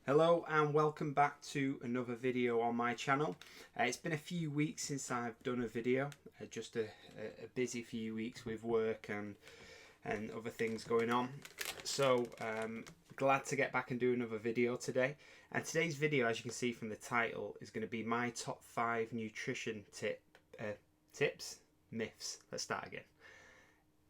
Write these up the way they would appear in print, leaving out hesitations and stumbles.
Hello and welcome back to another video on my channel. It's been a few weeks since I've done a video, just a busy few weeks with work and other things going on. So glad to get back and do another video today. And today's video, as you can see from the title, is going to be my top 5 nutrition myths. Let's start again.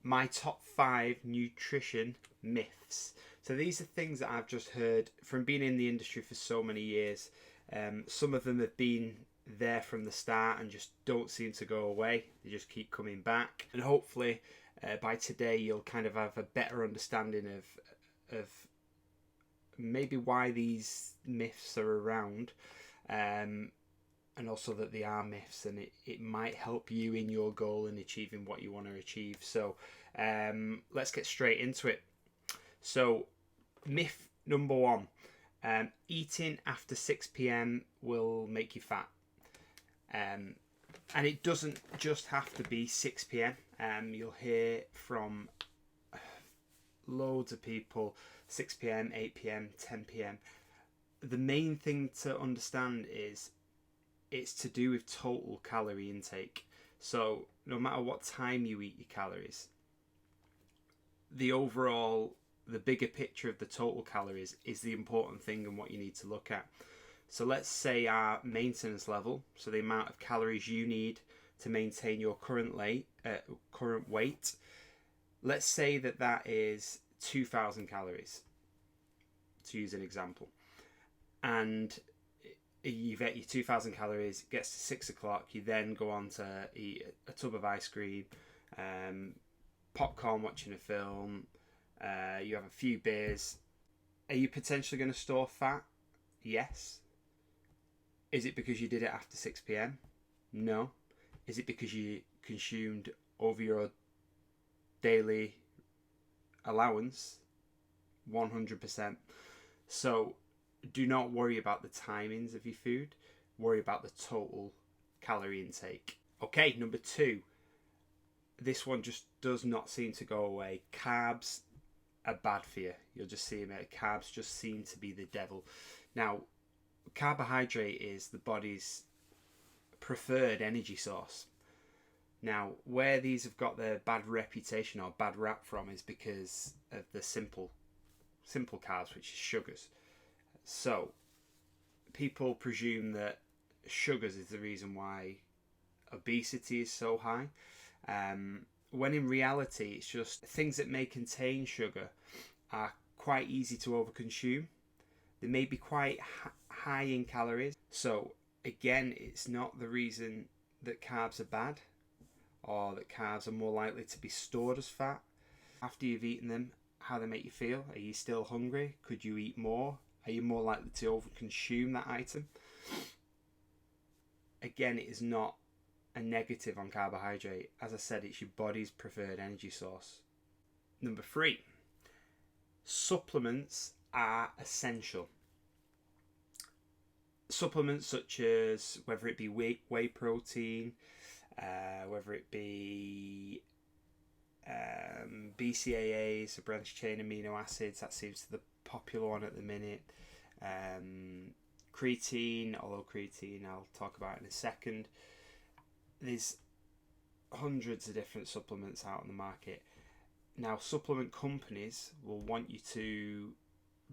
My top 5 nutrition myths. So these are things that I've just heard from being in the industry for so many years. Some of them have been there from the start and just don't seem to go away. They just keep coming back. And hopefully by today you'll kind of have a better understanding of maybe why these myths are around. And also that they are myths, and it might help you in your goal in achieving what you want to achieve. So let's get straight into it. So myth number 1, eating after 6 p.m. will make you fat. And it doesn't just have to be 6 p.m. You'll hear from loads of people 6 p.m, 8 p.m, 10 p.m. The main thing to understand is it's to do with total calorie intake. So no matter what time you eat your calories, the bigger picture of the total calories is the important thing and what you need to look at. So let's say our maintenance level, so the amount of calories you need to maintain your current weight, let's say that is 2,000 calories, to use an example. And you've ate your 2,000 calories, it gets to 6 o'clock, you then go on to eat a tub of ice cream, popcorn watching a film, you have a few beers. Are you potentially going to store fat? Yes. Is it because you did it after 6 p.m? No. Is it because you consumed over your daily allowance? 100%. So do not worry about the timings of your food. Worry about the total calorie intake. Okay, number 2. This one just does not seem to go away. Carbs are bad for you. You'll just see them. Carbs just seem to be the devil. Now, carbohydrate is the body's preferred energy source. Now, where these have got their bad reputation or bad rap from is because of the simple carbs, which is sugars. So people presume that sugars is the reason why obesity is so high, when in reality it's just things that may contain sugar are quite easy to overconsume. They may be quite high in calories. So again, it's not the reason that carbs are bad or that carbs are more likely to be stored as fat. After you've eaten them, how they make you feel. Are you still hungry? Could you eat more? Are you more likely to overconsume that item? Again, it is not a negative on carbohydrate. As I said, it's your body's preferred energy source. Number 3, supplements are essential. Supplements such as whether it be whey protein, whether it be BCAAs, so branched chain amino acids, that seems to be the popular one at the minute. Creatine, although creatine I'll talk about in a second. There's hundreds of different supplements out on the market. Now, supplement companies will want you to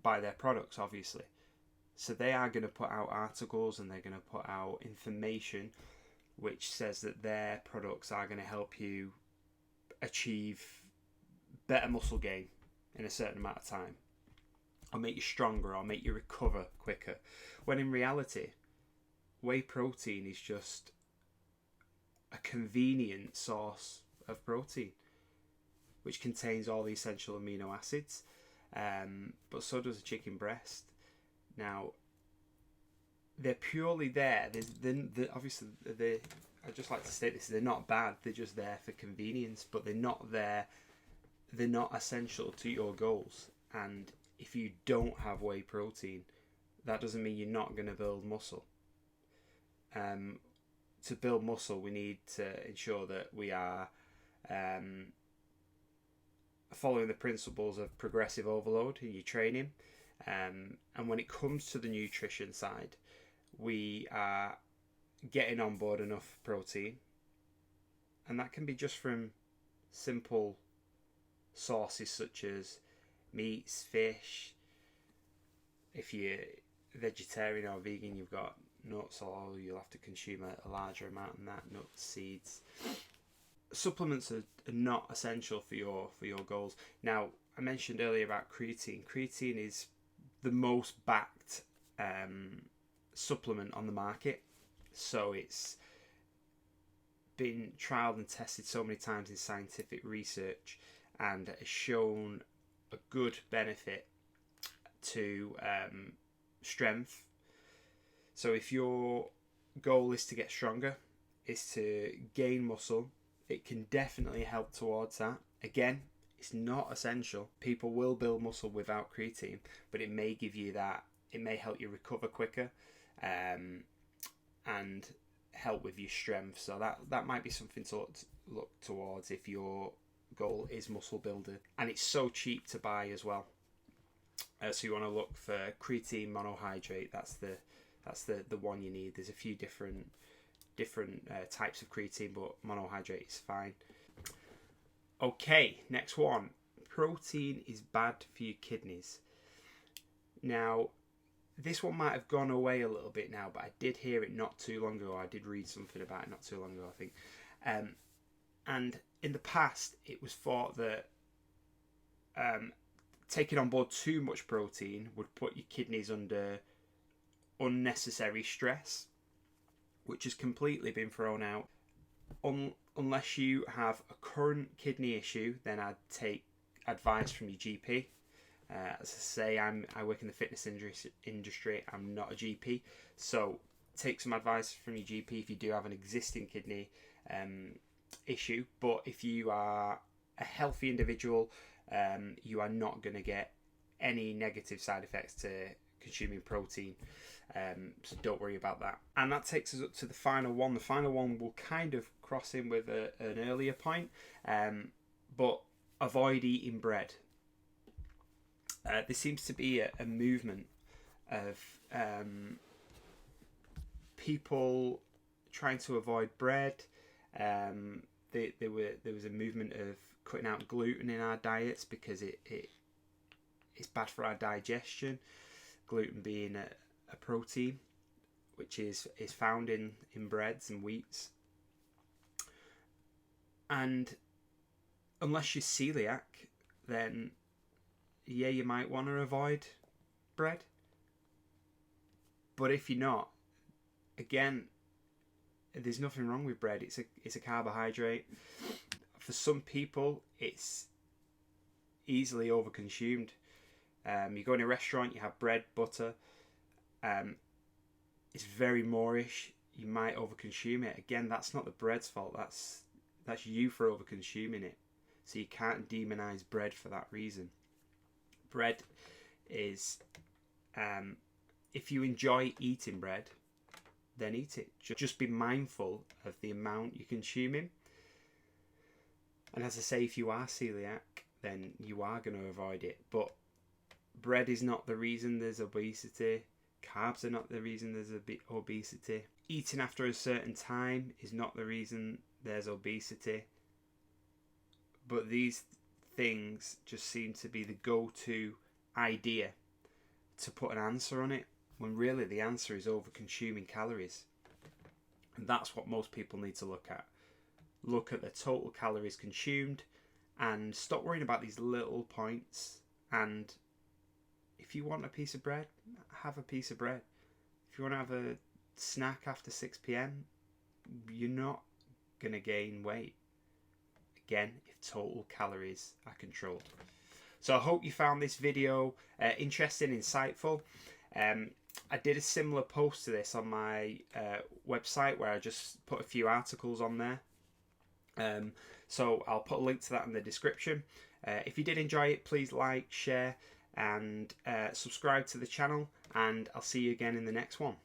buy their products, obviously. So they are going to put out articles and they're going to put out information which says that their products are going to help you achieve better muscle gain in a certain amount of time, or make you stronger, or make you recover quicker. When in reality, whey protein is just a convenient source of protein which contains all the essential amino acids, but so does a chicken breast. Now, they're purely there. Obviously, I just like to state this: they're not bad. They're just there for convenience, but they're not there. They're not essential to your goals. And if you don't have whey protein, that doesn't mean you're not going to build muscle. To build muscle, we need to ensure that we are following the principles of progressive overload in your training, And when it comes to the nutrition side, we are getting on board enough protein, and that can be just from simple sources such as meats, fish. If you're vegetarian or vegan, you've got nuts, or you'll have to consume a larger amount than that, nuts, seeds. Supplements are not essential for your goals. Now, I mentioned earlier about creatine. Creatine is the most backed supplement on the market, so it's been trialed and tested so many times in scientific research and has shown a good benefit to strength. So if your goal is to get stronger, is to gain muscle, it can definitely help towards that. Again, it's not essential. People will build muscle without creatine, but it may give you that, it may help you recover quicker, and help with your strength. So that might be something to look towards if your goal is muscle builder. And it's so cheap to buy as well. So you want to look for creatine monohydrate. That's the one you need. There's a few different types of creatine, but monohydrate is fine. Okay, next one. Protein is bad for your kidneys. Now, this one might have gone away a little bit now, but I did hear it not too long ago. I did read something about it not too long ago, I think. And in the past, it was thought that taking on board too much protein would put your kidneys under unnecessary stress, which has completely been thrown out. Unless you have a current kidney issue, then I'd take advice from your GP. As I say, I work in the fitness industry. I'm not a GP, so take some advice from your GP if you do have an existing kidney issue. But if you are a healthy individual, you are not going to get any negative side effects to consuming protein, so don't worry about that. And that takes us up to the final one. The final one will kind of cross in with an earlier point, but avoid eating bread. There seems to be a movement of people trying to avoid bread. There was a movement of cutting out gluten in our diets because it's bad for our digestion. Gluten being a protein which is found in breads and wheats. And unless you're celiac, then yeah, you might want to avoid bread. But if you're not, again, there's nothing wrong with bread. It's a carbohydrate. For some people, it's easily overconsumed. You go in a restaurant, you have bread, butter. It's very moreish. You might overconsume it. Again, that's not the bread's fault. That's you for overconsuming it. So you can't demonize bread for that reason. Bread is, if you enjoy eating bread, then eat it. Just be mindful of the amount you're consuming. And as I say, if you are celiac, then you are going to avoid it. But bread is not the reason there's obesity. Carbs are not the reason there's obesity. Eating after a certain time is not the reason there's obesity. But these things just seem to be the go-to idea to put an answer on it, when really the answer is over consuming calories. And that's what most people need to look at. Look at the total calories consumed and stop worrying about these little points. And if you want a piece of bread, have a piece of bread. If you want to have a snack after 6 p.m, you're not going to gain weight. Again, if total calories are controlled. So I hope you found this video interesting, insightful. I did a similar post to this on my website where I just put a few articles on there. So I'll put a link to that in the description. If you did enjoy it, please like, share, and subscribe to the channel. And I'll see you again in the next one.